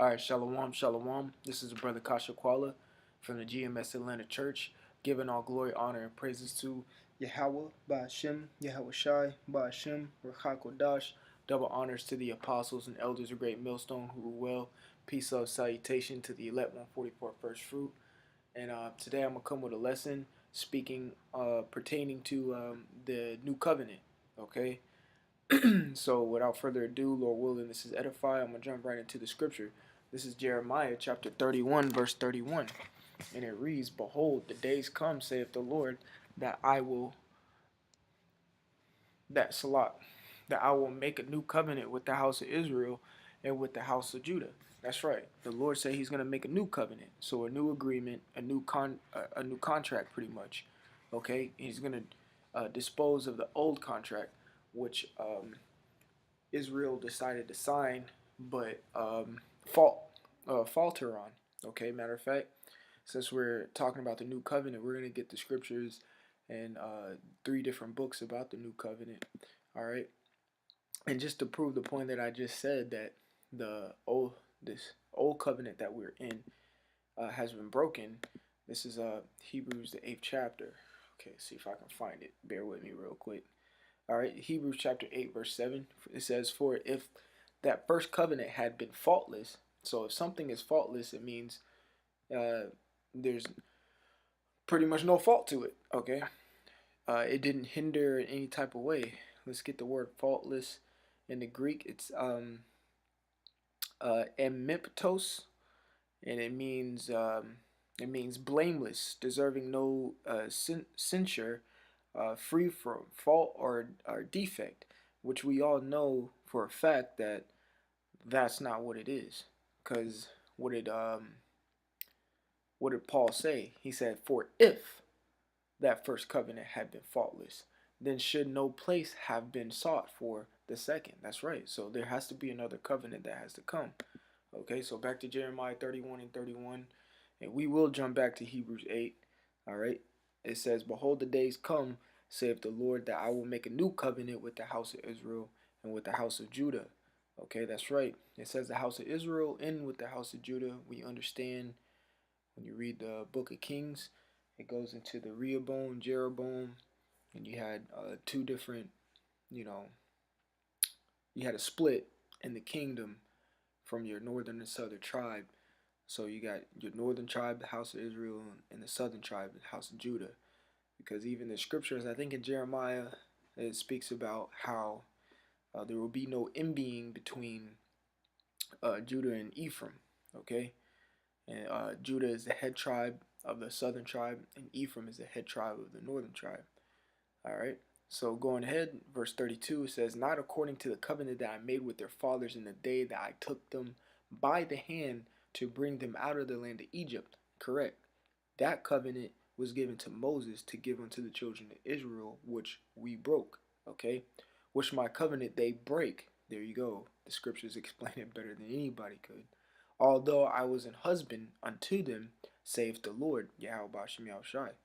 All right, shalom, shalom. This is Brother Kasha Kwala from the GMS Atlanta Church, giving all glory, honor, and praises to Yahweh, Ba'ashem, Yahweh Shai, Ba'ashem, Rachakodash. Double honors to the apostles and elders of Great Millstone who rule well. Peace, love, salutation to the elect 144 first fruit. And today I'm going to come with a lesson speaking, pertaining to the new covenant, okay? So without further ado, Lord willing, this is edify. I'm going to jump right into the scripture. This is Jeremiah chapter 31, verse 31. And it reads, Behold, the days come, saith the Lord, that I will, that I will make a new covenant with the house of Israel and with the house of Judah. That's right. The Lord said He's going to make a new covenant, so a new agreement, a new contract, pretty much. Okay, He's going to dispose of the old contract, which Israel decided to sign, but falter on. Okay, matter of fact, since we're talking about the new covenant, we're gonna get the scriptures and 3 different books about the new covenant. All right, and just to prove the point that I just said, that this old covenant that we're in has been broken. This is Hebrews the 8th chapter. Okay, see if I can find it. Bear with me real quick. All right, Hebrews chapter 8, verse 7. It says, For if that first covenant had been faultless, so if something is faultless, it means there's pretty much no fault to it, okay? It didn't hinder in any type of way. Let's get the word faultless in the Greek. It's emiptos, and it means blameless, deserving no censure, free from fault or defect, which we all know for a fact that that's not what it is. Because what did Paul say? He said, "For if that first covenant had been faultless, then should no place have been sought for the second." That's right. So there has to be another covenant that has to come. Okay, so back to Jeremiah 31 and 31, and we will jump back to Hebrews 8. All right, it says, Behold, the days come, saith the Lord, that I will make a new covenant with the house of Israel and with the house of Judah. Okay, that's right. It says the house of Israel and with the house of Judah. We understand when you read the book of Kings, it goes into the Rehoboam, Jeroboam, and you had 2 different, you know, you had a split in the kingdom from your northern and southern tribe. So you got your northern tribe, the house of Israel, and the southern tribe, the house of Judah. Because even the scriptures, I think in Jeremiah, it speaks about how there will be no envying between Judah and Ephraim. Okay, and Judah is the head tribe of the southern tribe, and Ephraim is the head tribe of the northern tribe. All right. So going ahead, verse 32, it says, Not according to the covenant that I made with their fathers in the day that I took them by the hand to bring them out of the land of Egypt. Correct. That covenant was given to Moses to give unto the children of Israel, which we broke. Okay. Which my covenant they break. There you go. The scriptures explain it better than anybody could. Although I was an husband unto them, saith the Lord, Yahweh Bashem Yahushai.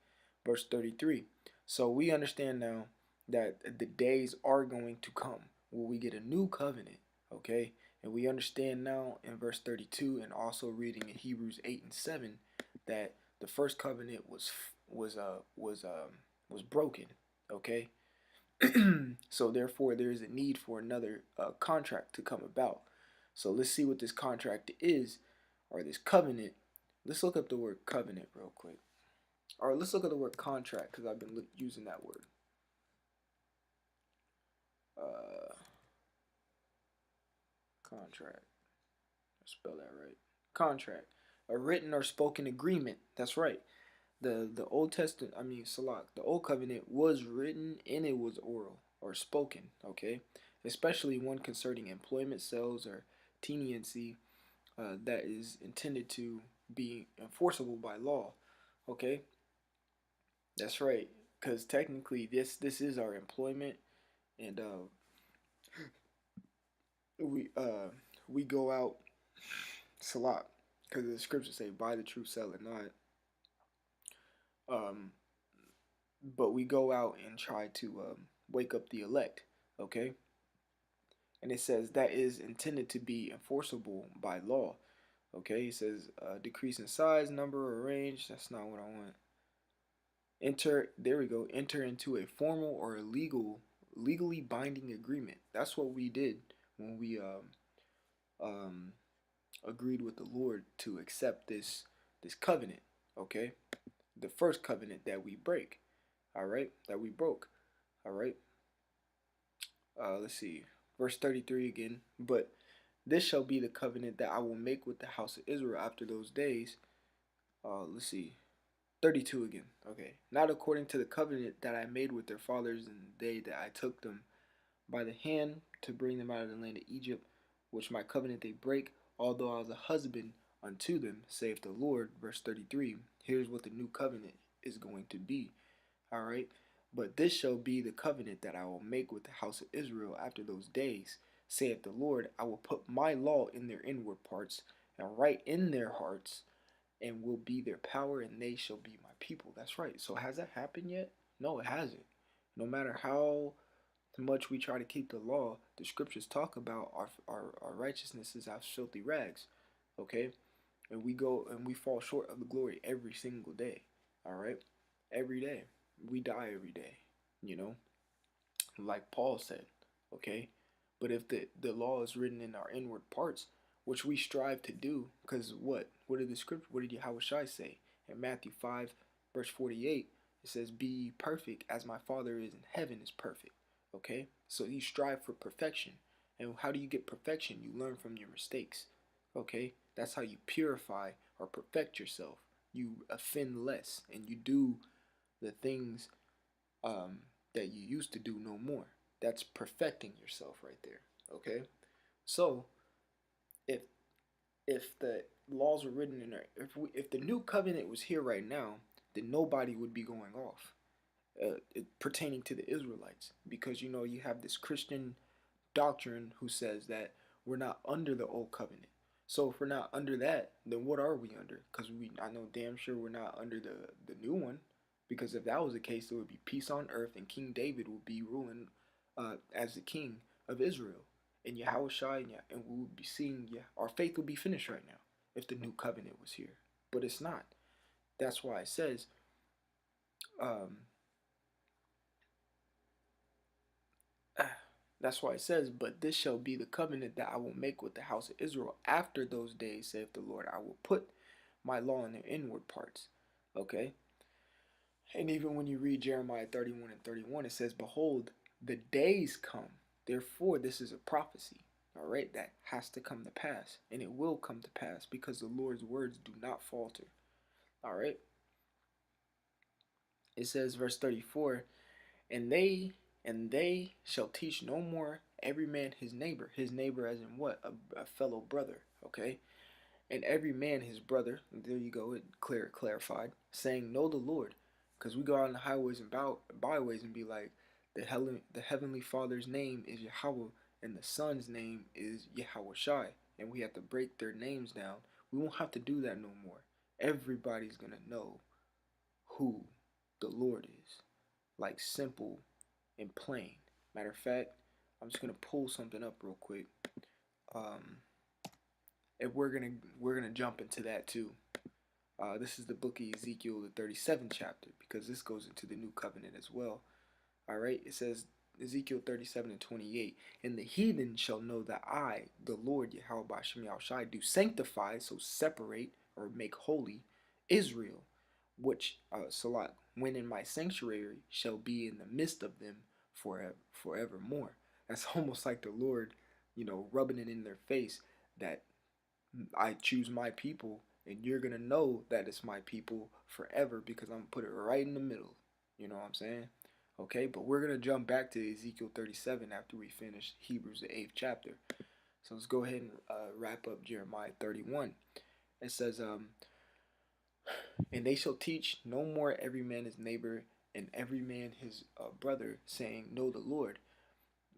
Verse 33. So we understand now that the days are going to come where we get a new covenant, okay? And we understand now in verse 32 and also reading in Hebrews 8 and 7 that the first covenant was broken, okay? So therefore there is a need for another contract to come about. So let's see what this contract is, or this covenant. Let's look up the word covenant real quick. Or let's look at the word contract, because I've been using that word. Contract. Let's spell that right. Contract. A written or spoken agreement. That's right. The Old Testament, Salak, the Old Covenant was written and it was oral or spoken, okay? Especially one concerning employment, sales, or tenancy that is intended to be enforceable by law, okay? That's right, because technically this is our employment, and we go out salat, because the scriptures say buy the truth, sell it not. But we go out and try to wake up the elect, okay? And it says that is intended to be enforceable by law. Okay, he says decrease in size, number, or range. That's not what I want. Enter, there we go. Enter into a formal or a legally binding agreement. That's what we did when we um, agreed with the Lord to accept this covenant. Okay, the first covenant that we break. All right, that we broke. All right. Let's see, verse 33 again. But this shall be the covenant that I will make with the house of Israel after those days. Let's see, 32 again. Okay. Not according to the covenant that I made with their fathers in the day that I took them by the hand to bring them out of the land of Egypt, which my covenant they break, although I was a husband unto them, saith the Lord. Verse 33. Here's what the new covenant is going to be. All right. But this shall be the covenant that I will make with the house of Israel after those days, saith the Lord. I will put my law in their inward parts and write in their hearts, and will be their power, and they shall be my people. That's right. So has that happened yet? No, it hasn't. No matter how much we try to keep the law, the scriptures talk about our righteousness is as filthy rags. Okay? And we go and we fall short of the glory every single day. All right? Every day. We die every day. You know? Like Paul said. Okay? But if the law is written in our inward parts, which we strive to do, because what did the scripture, what did Yahushua say in Matthew 5 verse 48? It says, be perfect as my Father is in heaven is perfect. Okay, so you strive for perfection. And how do you get perfection? You learn from your mistakes. Okay, that's how you purify or perfect yourself. You offend less, and you do the things um, that you used to do no more. That's perfecting yourself right there. Okay, so if the laws were written in there, if the new covenant was here right now, then nobody would be going off pertaining to the Israelites, because you know you have this Christian doctrine who says that we're not under the old covenant. So if we're not under that, then what are we under? Because I know damn sure we're not under the new one. Because if that was the case, there would be peace on earth, and King David would be ruling as the king of Israel, and Yahushua, and we would be seeing, our faith would be finished right now if the new covenant was here. But it's not. That's why it says, um, that's why it says, but this shall be the covenant that I will make with the house of Israel after those days, saith the Lord. I will put my law in their inward parts. Okay? And even when you read Jeremiah 31 and 31, it says, behold, the days come. Therefore, this is a prophecy. All right? That has to come to pass. And it will come to pass because the Lord's words do not falter. All right? It says, verse 34, and they shall teach no more every man his neighbor as in what? A fellow brother. Okay? And every man his brother. There you go, it clarified, saying, know the Lord. Because we go out on the highways and byways and be like, the heavenly Father's name is Yahweh, and the Son's name is Yahushai, and we have to break their names down. We won't have to do that no more. Everybody's gonna know who the Lord is, like simple and plain. Matter of fact, I'm just gonna pull something up real quick. Um, and we're gonna jump into that too. This is the book of Ezekiel, the 37th chapter, because this goes into the new covenant as well. All right, it says Ezekiel 37 and 28, and the heathen shall know that I, the Lord Yahweh Bashem Yahushai, do sanctify, so separate or make holy Israel, which Salat, when in my sanctuary shall be in the midst of them forevermore. That's almost like the Lord, rubbing it in their face that I choose my people, and you're gonna know that it's my people forever because I'm gonna put it right in the middle. You know what I'm saying? Okay, but we're gonna jump back to Ezekiel 37 after we finish Hebrews the 8th chapter. So let's go ahead and wrap up Jeremiah 31. It says, and they shall teach no more every man his neighbor and every man his brother, saying, know the Lord,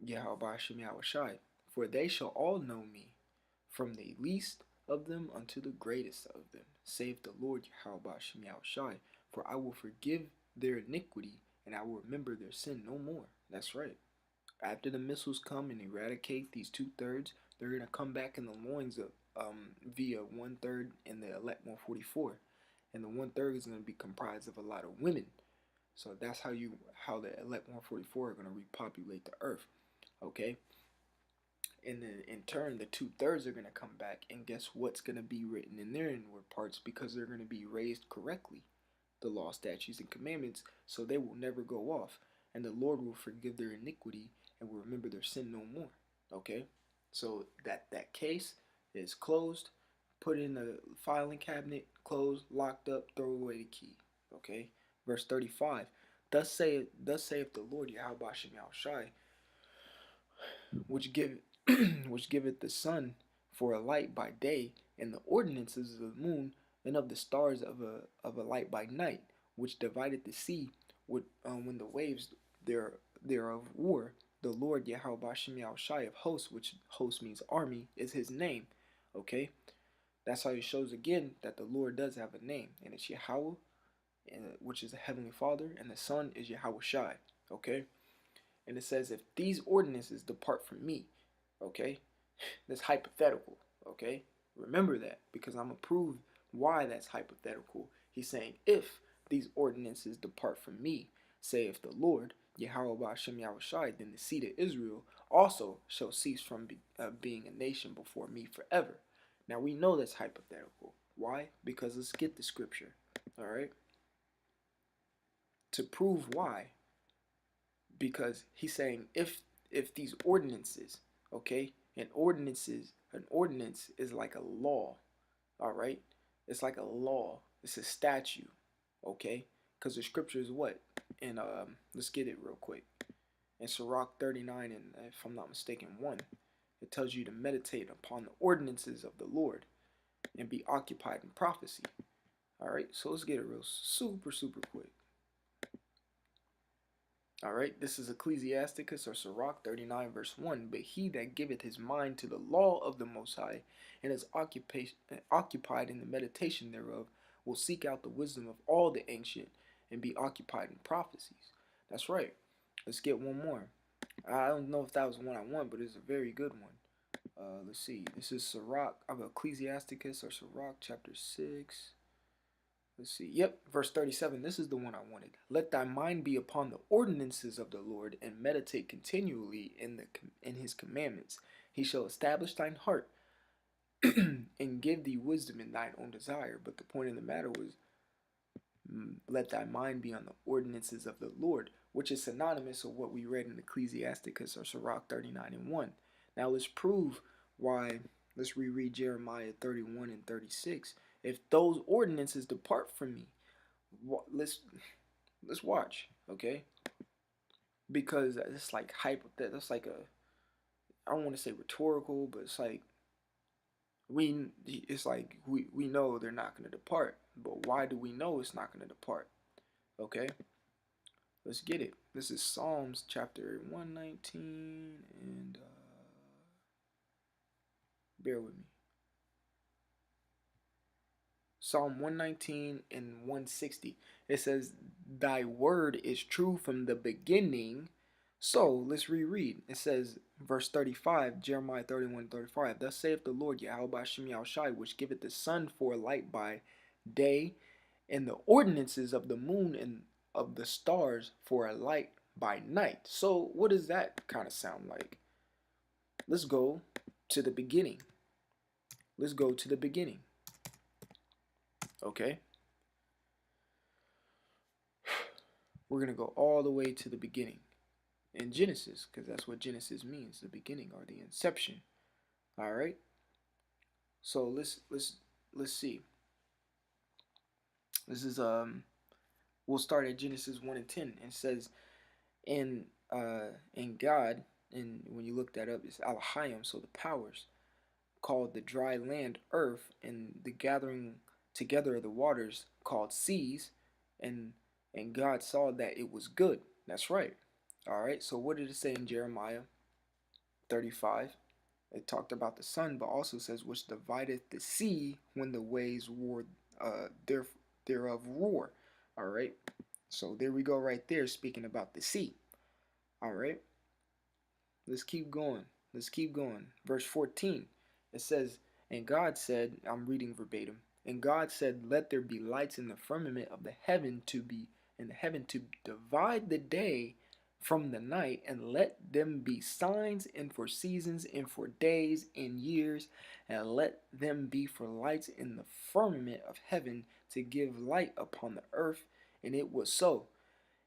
Yahweh Hashem Yahushai, for they shall all know me, from the least of them unto the greatest of them, save the Lord Yahweh Hashem Yahushai, for I will forgive their iniquity, and I will remember their sin no more. That's right. After the missiles come and eradicate these 2/3, they're going to come back in the loins via 1/3 and the elect 144, and the 1/3 is going to be comprised of a lot of women. So that's how the elect 144 are going to repopulate the earth. Okay. And then in turn, the 2/3 are going to come back, and guess what's going to be written in their inward parts, because they're going to be raised correctly, the law, statutes, and commandments, so they will never go off, and the Lord will forgive their iniquity and will remember their sin no more. Okay, so that case is closed, put in the filing cabinet, closed, locked up, throw away the key. Okay, verse 35. Thus saith the Lord Yahweh Shem Shai, which give which giveth the sun for a light by day, and the ordinances of the moon, and of the stars of a light by night, which divided the sea with when the waves thereof war. The Lord Yahweh Shem Shai of hosts, which host means army, is his name. Okay, that's how it shows again that the Lord does have a name, and it's Yahweh, which is the heavenly Father, and the Son is Yahweh Shai. Okay, and it says, if these ordinances depart from me, okay, that's hypothetical, okay, remember that, because I'm gonna prove why that's hypothetical. He's saying, if these ordinances depart from me, saith the Lord Yahweh Shem Yahushai, then the seed of Israel also shall cease from being a nation before me forever. Now we know that's hypothetical. Why? Because let's get the scripture. All right, to prove why, because he's saying, if these ordinances, okay, an ordinance is like a law. All right, it's like a law, it's a statute. Okay, because the scripture is what, and let's get it real quick, in Sirach 39, and if I'm not mistaken 1, it tells you to meditate upon the ordinances of the Lord and be occupied in prophecy. All right, so let's get it real super quick. All right, this is Ecclesiasticus or Sirach 39 verse 1. But he that giveth his mind to the law of the Most High, and is occupied in the meditation thereof, will seek out the wisdom of all the ancient, and be occupied in prophecies. That's right. Let's get one more. I don't know if that was one I want, but it's a very good one. Let's see. This is Sirach of Ecclesiasticus or Sirach chapter 6. Let's see. Yep, verse 37. This is the one I wanted. Let thy mind be upon the ordinances of the Lord, and meditate continually in his commandments. He shall establish thine heart and give thee wisdom in thine own desire. But the point of the matter was, let thy mind be on the ordinances of the Lord, which is synonymous with what we read in Ecclesiasticus or Sirach 39 and 1. Now let's prove why. Let's reread Jeremiah 31 and 36. If those ordinances depart from me, let's watch, okay? Because it's like hypothetical. That's like a, I don't want to say rhetorical, but it's like we know they're not going to depart. But why do we know it's not going to depart? Okay, let's get it. This is Psalms chapter 119, and bear with me. Psalm 119 and 160. It says, thy word is true from the beginning. So let's reread. It says, verse 35, Jeremiah 31:35. Thus saith the Lord Yahweh Shem Shai, which giveth the sun for a light by day, and the ordinances of the moon and of the stars for a light by night. So what does that kind of sound like? Let's go to the beginning. Let's go to the beginning. Okay, we're going to go all the way to the beginning in Genesis, because that's what Genesis means, the beginning or the inception. All right, so let's see. This is we'll start at Genesis 1 and 10. It says, in God, and when you look that up, it's Elohim, so the powers, called the dry land earth, and the gathering together of the waters called seas, and God saw that it was good. That's right. All right, so what did it say in Jeremiah 35? It talked about the sun, but also says, which divideth the sea when the waves roar, thereof roar. All right, so there we go right there, speaking about the sea. All right, let's keep going. Let's keep going. Verse 14, it says, And God said, I'm reading verbatim, and God said, let there be lights in the firmament of the heaven to be in the heaven to divide the day from the night, and let them be signs and for seasons and for days and years, and let them be for lights in the firmament of heaven to give light upon the earth. And it was so.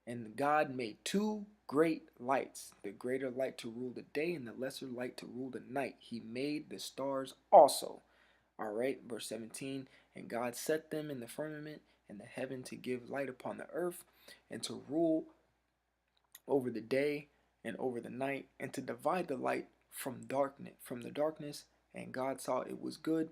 And God made two great lights, the greater light to rule the day and the lesser light to rule the night. He made the stars also. All right, verse 17. And God set them in the firmament and the heaven to give light upon the earth and to rule over the day and over the night and to divide the light from the darkness. And God saw it was good.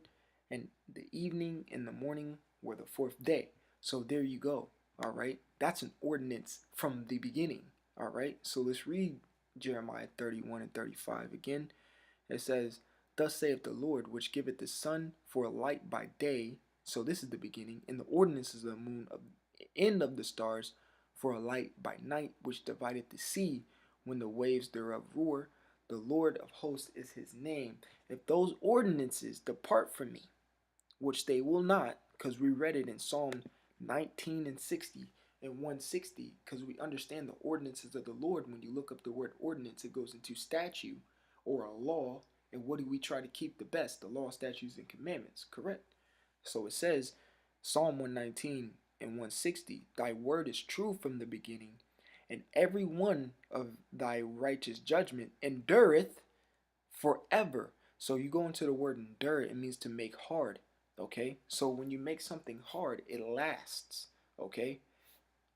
And the evening and the morning were the fourth day. So there you go. All right, that's an ordinance from the beginning. All right, so let's read Jeremiah 31 and 35 again. It says, thus saith the Lord, which giveth the sun for a light by day. So this is the beginning. And the ordinances of the moon, of end of the stars, for a light by night, which divideth the sea when the waves thereof roar. The Lord of hosts is his name. If those ordinances depart from me, which they will not, because we read it in Psalm 19 and 60 and 160, because we understand the ordinances of the Lord. When you look up the word ordinance, it goes into statute or a law. And what do we try to keep the best? The law, statutes, and commandments, correct? So it says, Psalm 119 and 160, thy word is true from the beginning, and every one of thy righteous judgment endureth forever. So you go into the word endure, it means to make hard. Okay, so when you make something hard, it lasts. Okay,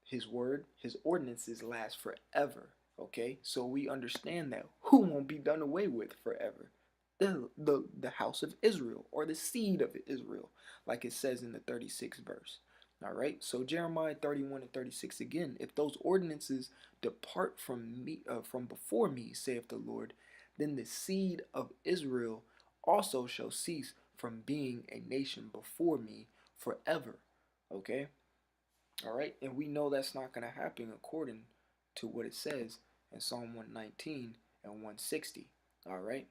his word, his ordinances last forever. Okay, so we understand that who won't be done away with forever? The house of Israel, or the seed of Israel, like it says in the 36th verse. All right, so Jeremiah 31 and 36 again. If those ordinances depart from me, from before me, saith the Lord, then the seed of Israel also shall cease from being a nation before me forever. Okay, all right, and we know that's not going to happen according to what it says in Psalm 119 and 160. All right.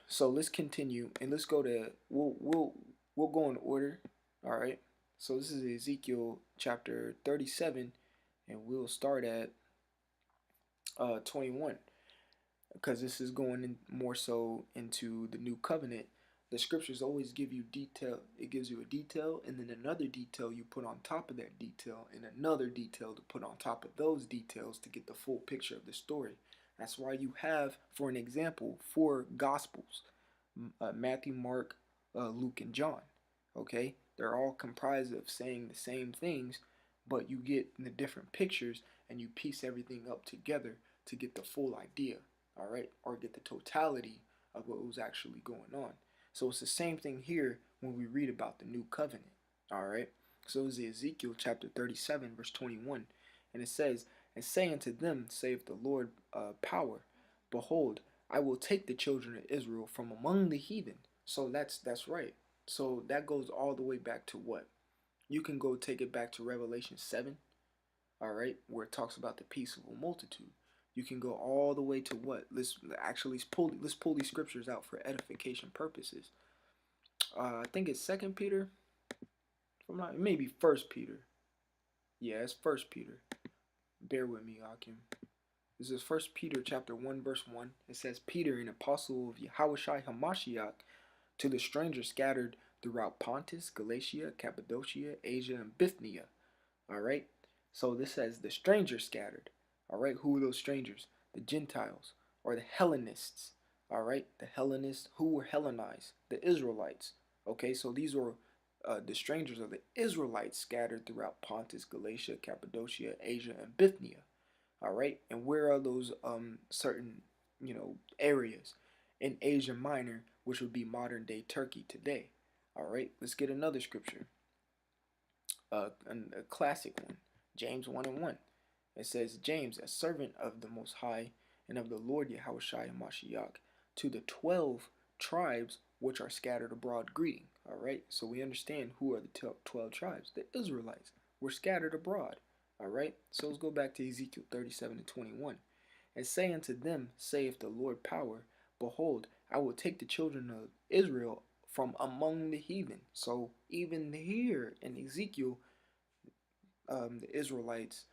So let's continue and let's go to we'll go in order. All right. So this is Ezekiel chapter 37, and we'll start at 21, because this is going in more so into the new covenant. The scriptures always give you detail. It gives you a detail, and then another detail you put on top of that detail, and another detail to put on top of those details to get the full picture of the story. That's why you have, for an example, 4 gospels: Matthew, Mark, Luke, and John. Okay, they're all comprised of saying the same things, but you get the different pictures and you piece everything up together to get the full idea. All right, or get the totality of what was actually going on. So it's the same thing here when we read about the new covenant. All right, so it's Ezekiel chapter 37 verse 21, and it says, and say unto them, saith the Lord power, behold, I will take the children of Israel from among the heathen. So that's right. So that goes all the way back to what? You can go take it back to Revelation 7, all right, where it talks about the peaceable multitude. You can go all the way to what? Let's pull these scriptures out for edification purposes. I think it's Second Peter. If I'm not, maybe First Peter. Yeah, it's First Peter. Bear with me, Akim. This is First Peter chapter 1 verse 1. It says, Peter, an apostle of Yahushua Hamashiach, to the strangers scattered throughout Pontus, Galatia, Cappadocia, Asia, and Bithynia. All right. So this says the strangers scattered. All right. Who are those strangers? The Gentiles or the Hellenists. All right. The Hellenists. Who were Hellenized? The Israelites. Okay. So these were the strangers of the Israelites scattered throughout Pontus, Galatia, Cappadocia, Asia, and Bithynia. All right. And where are those certain areas? In Asia Minor, which would be modern day Turkey today. All right. Let's get another scripture. A classic one, James 1 and 1. It says, James, a servant of the Most High and of the Lord Yahushua Mashiach, to the 12 tribes which are scattered abroad, greeting. All right, so we understand who are the 12 tribes. The Israelites were scattered abroad. All right, so let's go back to Ezekiel 37 and 21. And say unto them, saith the Lord power, behold, I will take the children of Israel from among the heathen. So even here in Ezekiel, the Israelites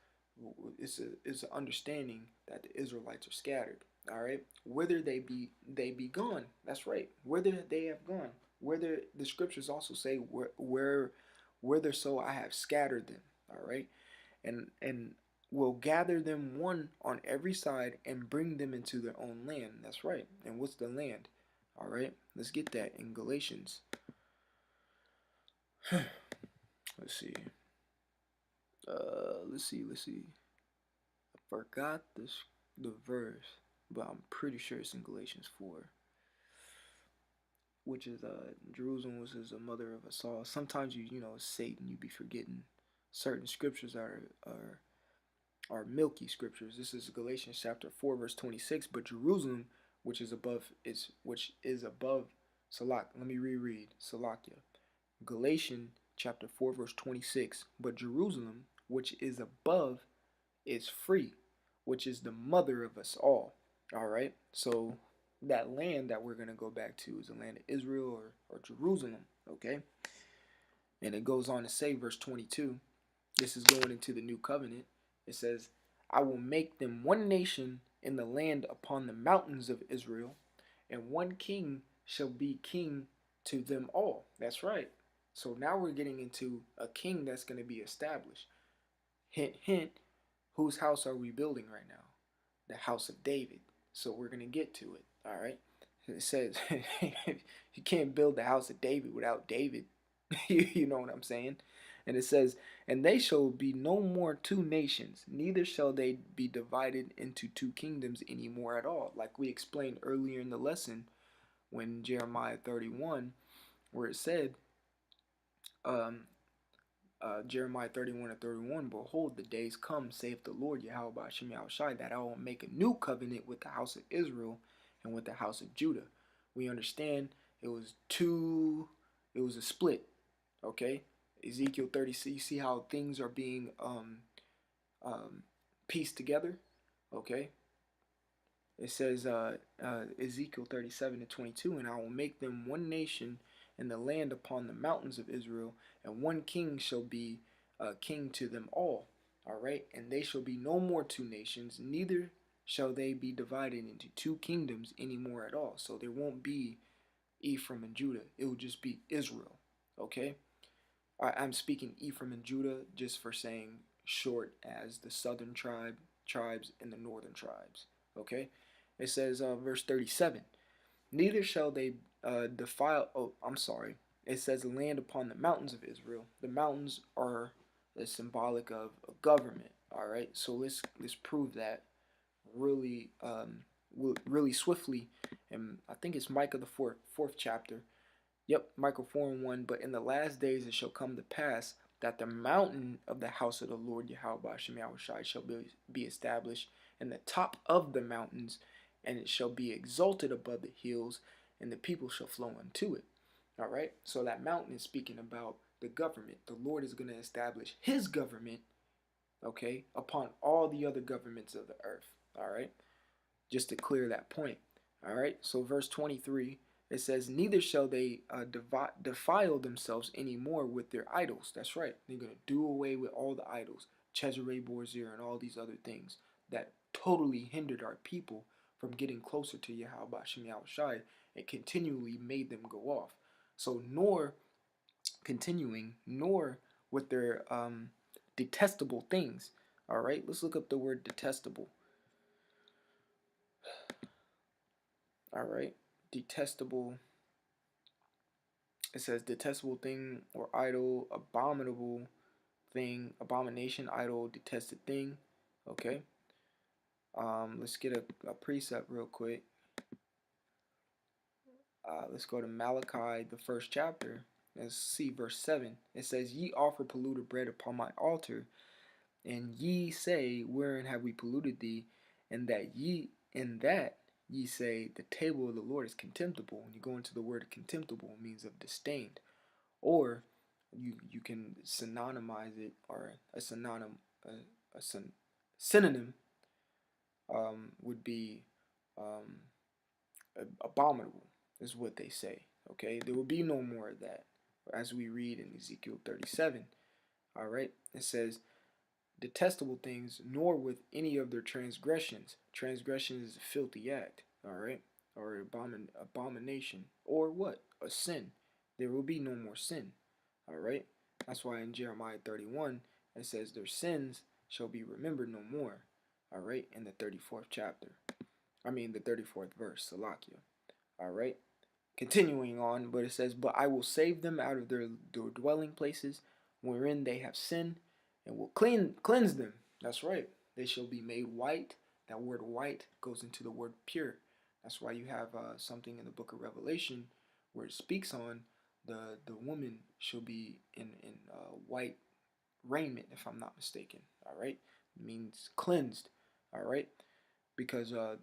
is an understanding that the Israelites are scattered. All right, whether they be gone. That's right. Whether they have gone. Whether the scriptures also say whether so I have scattered them. All right, and will gather them one on every side and bring them into their own land. That's right. And what's the land? All right, let's get that in Galatians. Let's see. Let's see. I forgot the verse, but I'm pretty sure it's in Galatians 4, which is Jerusalem was as a mother of us all. Sometimes you know Satan, you be forgetting certain scriptures are milky scriptures. This is Galatians chapter 4 verse 26. But Jerusalem, which is above Salak. Let me reread Salakia. Galatians chapter 4 verse 26. But Jerusalem, which is above, is free, which is the mother of us all. All right. So that land that we're going to go back to is the land of Israel or Jerusalem. Okay. And it goes on to say, verse 22, this is going into the new covenant. It says, I will make them one nation in the land upon the mountains of Israel, and one king shall be king to them all. That's right. So now we're getting into a king that's going to be established. Hint, hint, whose house are we building right now? The house of David. So we're going to get to it. All right. It says you can't build the house of David without David. You know what I'm saying? And it says, and they shall be no more two nations, neither shall they be divided into two kingdoms anymore at all. Like we explained earlier in the lesson when Jeremiah 31, where it said, um, Jeremiah 31 and 31, behold, the days come, saith the Lord Yahweh Hashem Yahushai, that I will make a new covenant with the house of Israel and with the house of Judah. We understand it was a split, okay? Ezekiel 30, you see how things are being pieced together, okay? It says Ezekiel 37 and 22, and I will make them one nation in the land upon the mountains of Israel, and one king shall be king to them all. All right, and they shall be no more two nations, neither shall they be divided into two kingdoms anymore at all. So there won't be Ephraim and Judah. It will just be Israel. Okay, I'm speaking Ephraim and Judah just for saying short as the southern tribes and the northern tribes. Okay, it says verse 37. Neither shall they defile. Oh, I'm sorry. It says land upon the mountains of Israel. The mountains are symbolic of a government. All right. So let's prove that really really swiftly. And I think it's Micah the fourth chapter. Yep, Micah 4:1. But in the last days it shall come to pass that the mountain of the house of the Lord Yahweh Shem Yahushai shall be established in the top of the mountains, and it shall be exalted above the hills, and the people shall flow unto it. All right, so that mountain is speaking about the government. The Lord is going to establish his government, okay, upon all the other governments of the earth. All right, just to clear that point. All right, so verse 23, it says, neither shall they defile themselves anymore with their idols. That's right. They're going to do away with all the idols, Cesare Borgia and all these other things that totally hindered our people from getting closer to Yahweh Shem Yahushai and continually made them go off. So nor with their detestable things. All right, let's look up the word detestable. All right, detestable. It says detestable thing or idol, abominable thing, abomination, idol, detested thing. Okay. Let's get a precept real quick. Let's go to Malachi, the first chapter. Let's see verse 7. It says, ye offer polluted bread upon my altar, and ye say, wherein have we polluted thee? And that ye say, the table of the Lord is contemptible. When you go into the word contemptible, it means of disdained. Or you can synonymize it, or a synonym would be abominable. is what they say. Okay, there will be no more of that, as we read in Ezekiel 37. All right, it says, detestable things, nor with any of their transgressions. Transgression is a filthy act. All right, or abomination, or what? A sin. There will be no more sin. All right, that's why in Jeremiah 31 it says their sins shall be remembered no more. All right, in the 34th chapter. I mean the 34th verse, Salakia. All right. Continuing on, but it says, but I will save them out of their dwelling places wherein they have sinned, and will cleanse them. That's right. They shall be made white. That word white goes into the word pure. That's why you have something in the book of Revelation where it speaks on the woman shall be in white raiment, if I'm not mistaken. All right, it means cleansed. All right, because the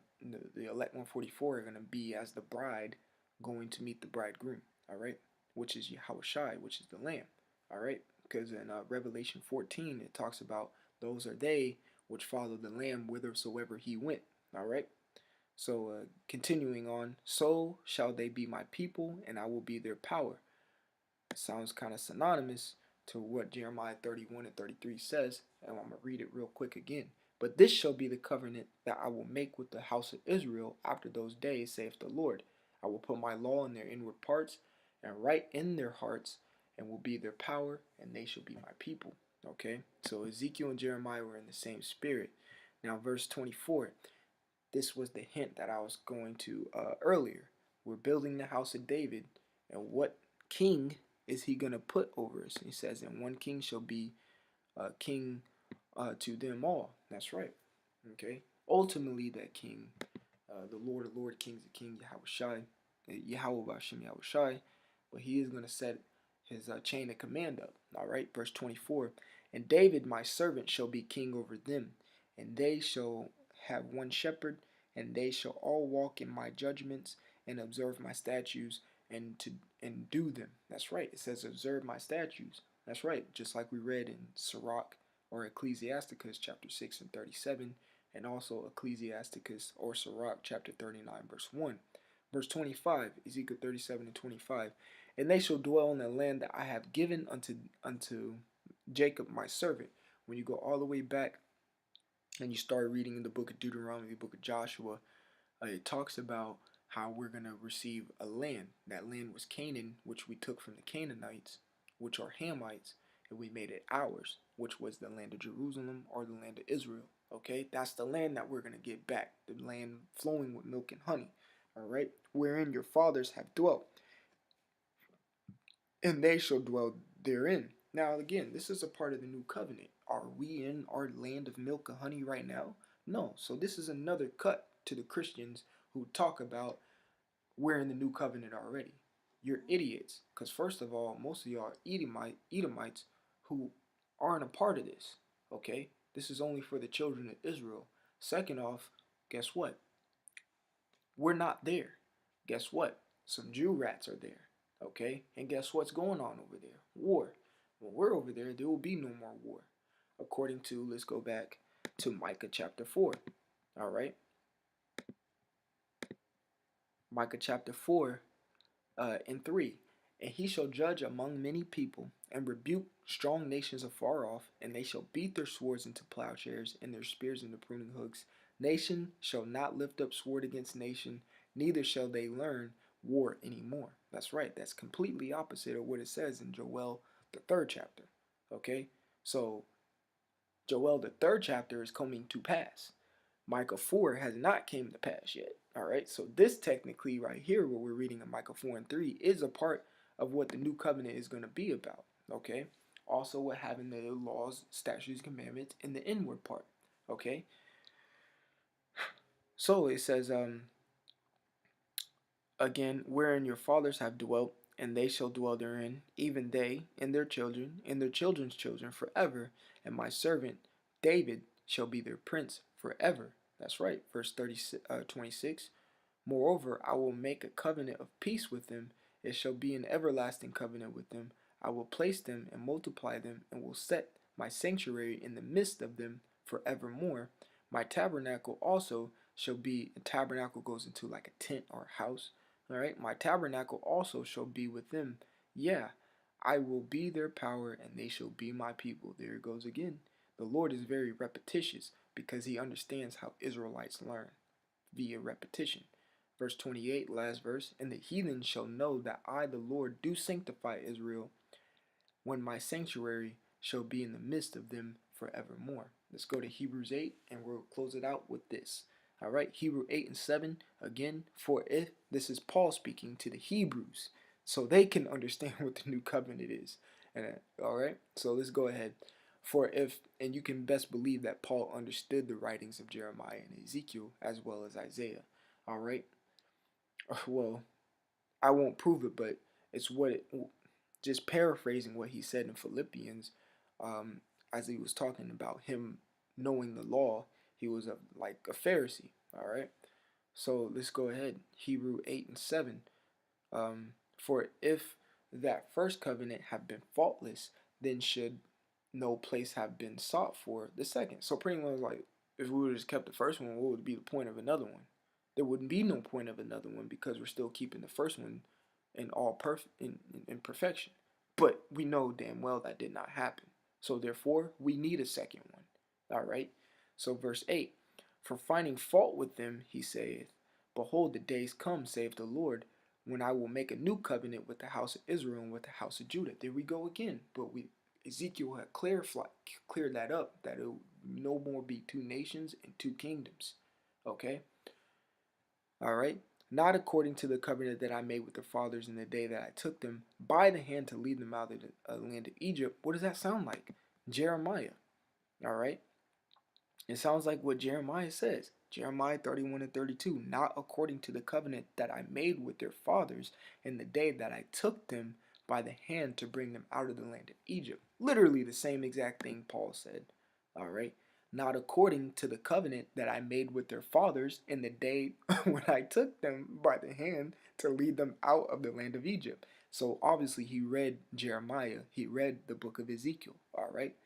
elect 144 are going to be as the bride going to meet the bridegroom, all right, which is Yahushai, which is the lamb, all right, because in Revelation 14 it talks about those are they which follow the lamb whithersoever he went, all right. So continuing on, so shall they be my people and I will be their power. It sounds kind of synonymous to what Jeremiah 31 and 33 says, and I'm going to read it real quick again. But this shall be the covenant that I will make with the house of Israel after those days, saith the Lord. I will put my law in their inward parts and write in their hearts, and will be their power, and they shall be my people. Okay, so Ezekiel and Jeremiah were in the same spirit. Now, verse 24, this was the hint that I was going to earlier. We're building the house of David, and what king is he going to put over us? He says, and one king shall be king to them all. That's right. Okay. Ultimately, that king, the Lord of Lord, Kings of King, Yahushai, Yahweh Bashem Yahushai, but he is going to set his chain of command up. All right. Verse 24, and David, my servant, shall be king over them, and they shall have one shepherd, and they shall all walk in my judgments and observe my statutes and do them. That's right. It says observe my statutes. That's right. Just like we read in Sirach or Ecclesiasticus chapter 6 and 37, and also Ecclesiasticus or Sirach chapter 39 verse 1. Verse 25, Ezekiel 37 and 25. And they shall dwell in the land that I have given unto Jacob my servant. When you go all the way back and you start reading in the book of Deuteronomy, the book of Joshua, it talks about how we're going to receive a land. That land was Canaan, which we took from the Canaanites, which are Hamites, and we made it ours, which was the land of Jerusalem or the land of Israel. Okay, that's the land that we're going to get back, the land flowing with milk and honey. All right, wherein your fathers have dwelt, and they shall dwell therein. Now, again, this is a part of the new covenant. Are we in our land of milk and honey right now? No. So this is another cut to the Christians who talk about we're in the new covenant already. You're idiots. Because first of all, most of y'all are Edomites who aren't a part of this. Okay? This is only for the children of Israel. Second off, guess what? We're not there. Guess what? Some Jew rats are there. Okay? And guess what's going on over there? War. When we're over there, there will be no more war. According to, let's go back to Micah chapter 4. All right? Micah chapter 4 and 3. And he shall judge among many people, and rebuke strong nations afar off, and they shall beat their swords into plowshares, and their spears into pruning hooks. Nation shall not lift up sword against nation, neither shall they learn war anymore. That's right. That's completely opposite of what it says in Joel, the 3rd chapter. Okay? So, Joel, the 3rd chapter is coming to pass. Micah 4 has not came to pass yet. All right, so this technically right here, what we're reading in Micah 4 and 3, is a part of what the new covenant is going to be about. Okay, also what having the laws, statutes, commandments in the inward part. Okay, so it says, again, wherein your fathers have dwelt, and they shall dwell therein, even they and their children and their children's children forever, and my servant David shall be their prince forever. That's right, verse 26. Moreover, I will make a covenant of peace with them. It shall be an everlasting covenant with them. I will place them and multiply them, and will set my sanctuary in the midst of them forevermore. My tabernacle also shall be, a tabernacle goes into like a tent or a house. All right, my tabernacle also shall be with them. Yeah, I will be their power, and they shall be my people. There it goes again. The Lord is very repetitious because he understands how Israelites learn via repetition. Verse 28, last verse. And the heathen shall know that I, the Lord, do sanctify Israel, when my sanctuary shall be in the midst of them forevermore. Let's go to Hebrews 8 and we'll close it out with this. All right, Hebrew 8 and 7 again. For if this is Paul speaking to the Hebrews, so they can understand what the new covenant is. And all right, so let's go ahead. For if, and you can best believe that Paul understood the writings of Jeremiah and Ezekiel as well as Isaiah. All right, well, I won't prove it, but it's what it, just paraphrasing what he said in Philippians, as he was talking about him knowing the law. He was like a Pharisee. All right. So let's go ahead. Hebrew 8 and 7. For if that first covenant have been faultless, then should no place have been sought for the second. So pretty much like if we would have just kept the first one, what would be the point of another one? There wouldn't be no point of another one because we're still keeping the first one in all perfect in perfection. But we know damn well that did not happen. So therefore, we need a second one. All right. So verse 8, for finding fault with them, he saith, behold, the days come, saith the Lord, when I will make a new covenant with the house of Israel and with the house of Judah. There we go again. But Ezekiel had cleared that up, that it would no more be two nations and two kingdoms. Okay? All right? Not according to the covenant that I made with their fathers in the day that I took them by the hand to lead them out of the land of Egypt. What does that sound like? Jeremiah. All right? It sounds like what Jeremiah says. Jeremiah 31 and 32. Not according to the covenant that I made with their fathers in the day that I took them by the hand to bring them out of the land of Egypt. Literally the same exact thing Paul said. All right. Not according to the covenant that I made with their fathers in the day when I took them by the hand to lead them out of the land of Egypt. So obviously he read Jeremiah. He read the book of Ezekiel. All right.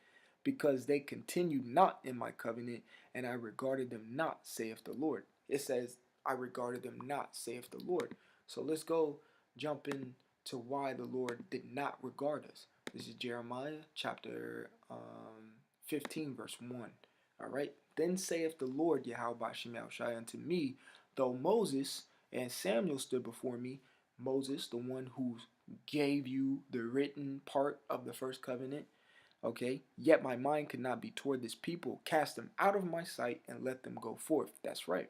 Because they continued not in my covenant, and I regarded them not, saith the Lord. It says, I regarded them not, saith the Lord. So let's go jump in to why the Lord did not regard us. This is Jeremiah chapter 15, verse 1. All right. Then saith the Lord Yahweh Shemel Shai unto me, though Moses and Samuel stood before me, Moses, the one who gave you the written part of the first covenant, okay, yet my mind could not be toward this people. Cast them out of my sight and let them go forth. That's right.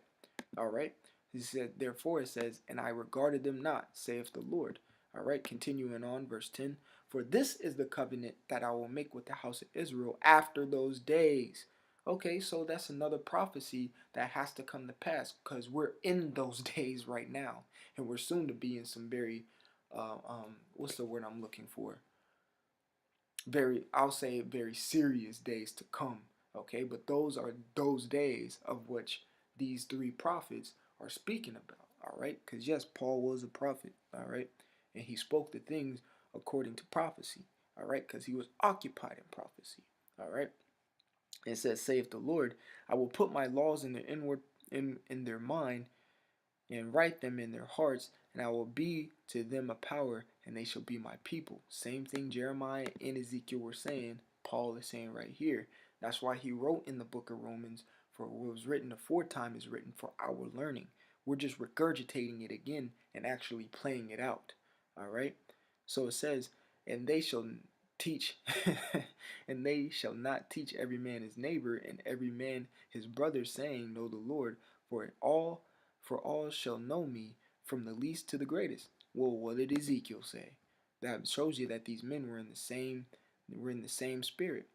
All right. He said, therefore it says, and I regarded them not, saith the Lord. All right. Continuing on, verse 10. For this is the covenant that I will make with the house of Israel after those days. Okay, so that's another prophecy that has to come to pass because we're in those days right now, and we're soon to be in some very, what's the word I'm looking for? I'll say very serious days to come. Okay, but those are those days of which these three prophets are speaking about. All right, because yes, Paul was a prophet. All right, and he spoke the things according to prophecy. All right, because he was occupied in prophecy. All right, it says, "Saith the Lord, I will put my laws in their inward in their mind, and write them in their hearts, and I will be to them a power, and they shall be my people." Same thing Jeremiah and Ezekiel were saying, Paul is saying right here. That's why he wrote in the book of Romans, for what was written aforetime is written for our learning. We're just regurgitating it again and actually playing it out. All right? So it says, and they shall teach, and they shall not teach every man his neighbor and every man his brother, saying, Know the Lord, for all shall know me, from the least to the greatest. Well, what did Ezekiel say? That shows you that these men were in the same spirit.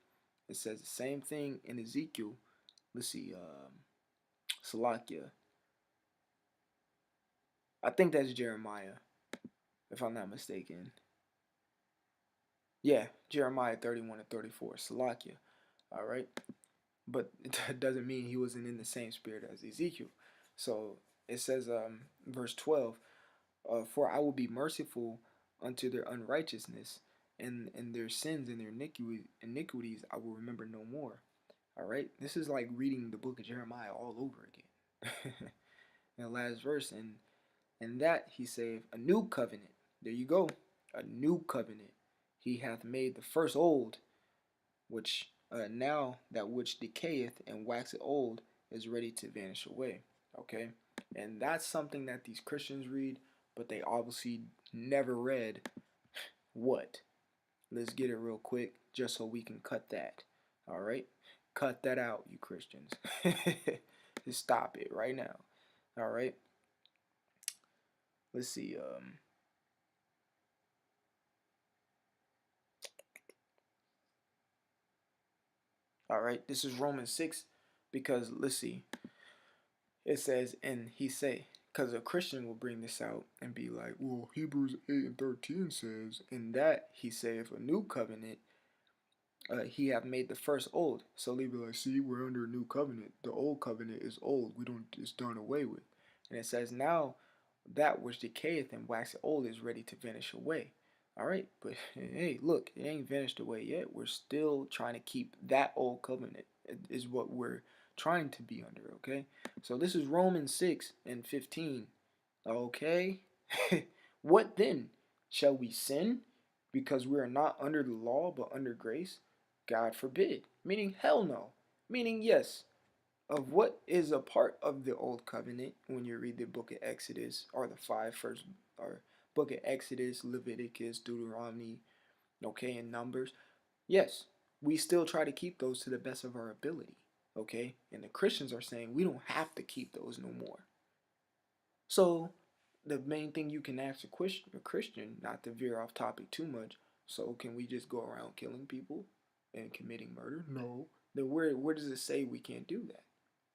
It says the same thing in Ezekiel. Let's see, Salakia. I think that's Jeremiah, if I'm not mistaken. Yeah, Jeremiah 31 and 34, Salakia. All right. But it doesn't mean he wasn't in the same spirit as Ezekiel. So it says, verse 12, for I will be merciful unto their unrighteousness, and their sins and their iniquities I will remember no more. All right, this is like reading the book of Jeremiah all over again. And the last verse, and And that, he saith, a new covenant. There you go. A new covenant. He hath made the first old, which now that which decayeth and waxeth old is ready to vanish away. Okay? And that's something that these Christians read, but they obviously never read what? Let's get it real quick just so we can cut that. All right? Cut that out, you Christians. Just stop it right now. All right? Let's see. All right, this is Romans 6 because let's see. It says, and he say, because a Christian will bring this out and be like, well, Hebrews 8 and 13 says, in that he saith a new covenant, he have made the first old. So they be like, see, we're under a new covenant. The old covenant is old. We don't, it's done away with. And it says, now that which decayeth and waxeth old is ready to vanish away. All right, but hey, look, it ain't vanished away yet. We're still trying to keep that old covenant, is what we're trying to be under, okay? So this is Romans 6 and 15, okay? What then? Shall we sin because we are not under the law but under grace? God forbid. Meaning, hell no. Meaning, yes, of what is a part of the old covenant when you read the book of Exodus, or the five first, or book of Exodus, Leviticus, Deuteronomy, okay, and Numbers. Yes, we still try to keep those to the best of our ability, okay? And the Christians are saying we don't have to keep those no more. So the main thing you can ask a Christian, not to veer off topic too much, so can we just go around killing people and committing murder? No. Then where does it say we can't do that?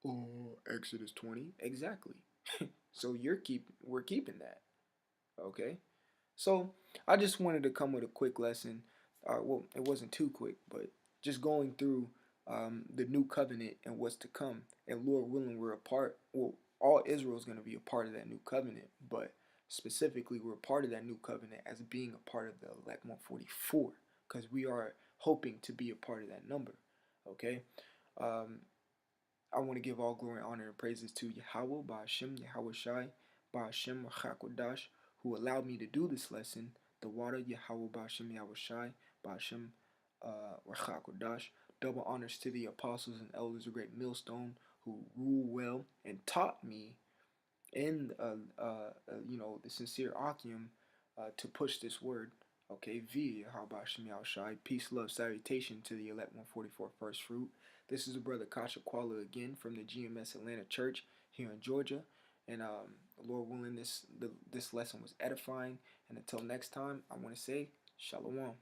Oh, Exodus 20. Exactly. So we're keeping that. Okay? So I just wanted to come with a quick lesson. Well, it wasn't too quick, but just going through the new covenant and what's to come. And Lord willing, we're a part. Well, all Israel is going to be a part of that new covenant, but specifically, we're a part of that new covenant as being a part of the elect 144, because we are hoping to be a part of that number. Okay. Um, I want to give all glory, honor, and praises to Yahweh, Ba'ashem, Yahweh Shai, Ba'ashem, Rachakodash, who allowed me to do this lesson. The water, Yahweh, Ba'ashem, Yahweh Shai, Ba'ashem, Rachakodash. Double honors to the apostles and elders of Great Millstone who rule well and taught me in, the sincere Akim to push this word. Okay, via Yahweh Shem Shai. Peace, love, salutation to the elect 144 first fruit. This is a brother Kasha Kuala again from the GMS Atlanta Church here in Georgia. And Lord willing, this lesson was edifying. And until next time, I want to say Shalom.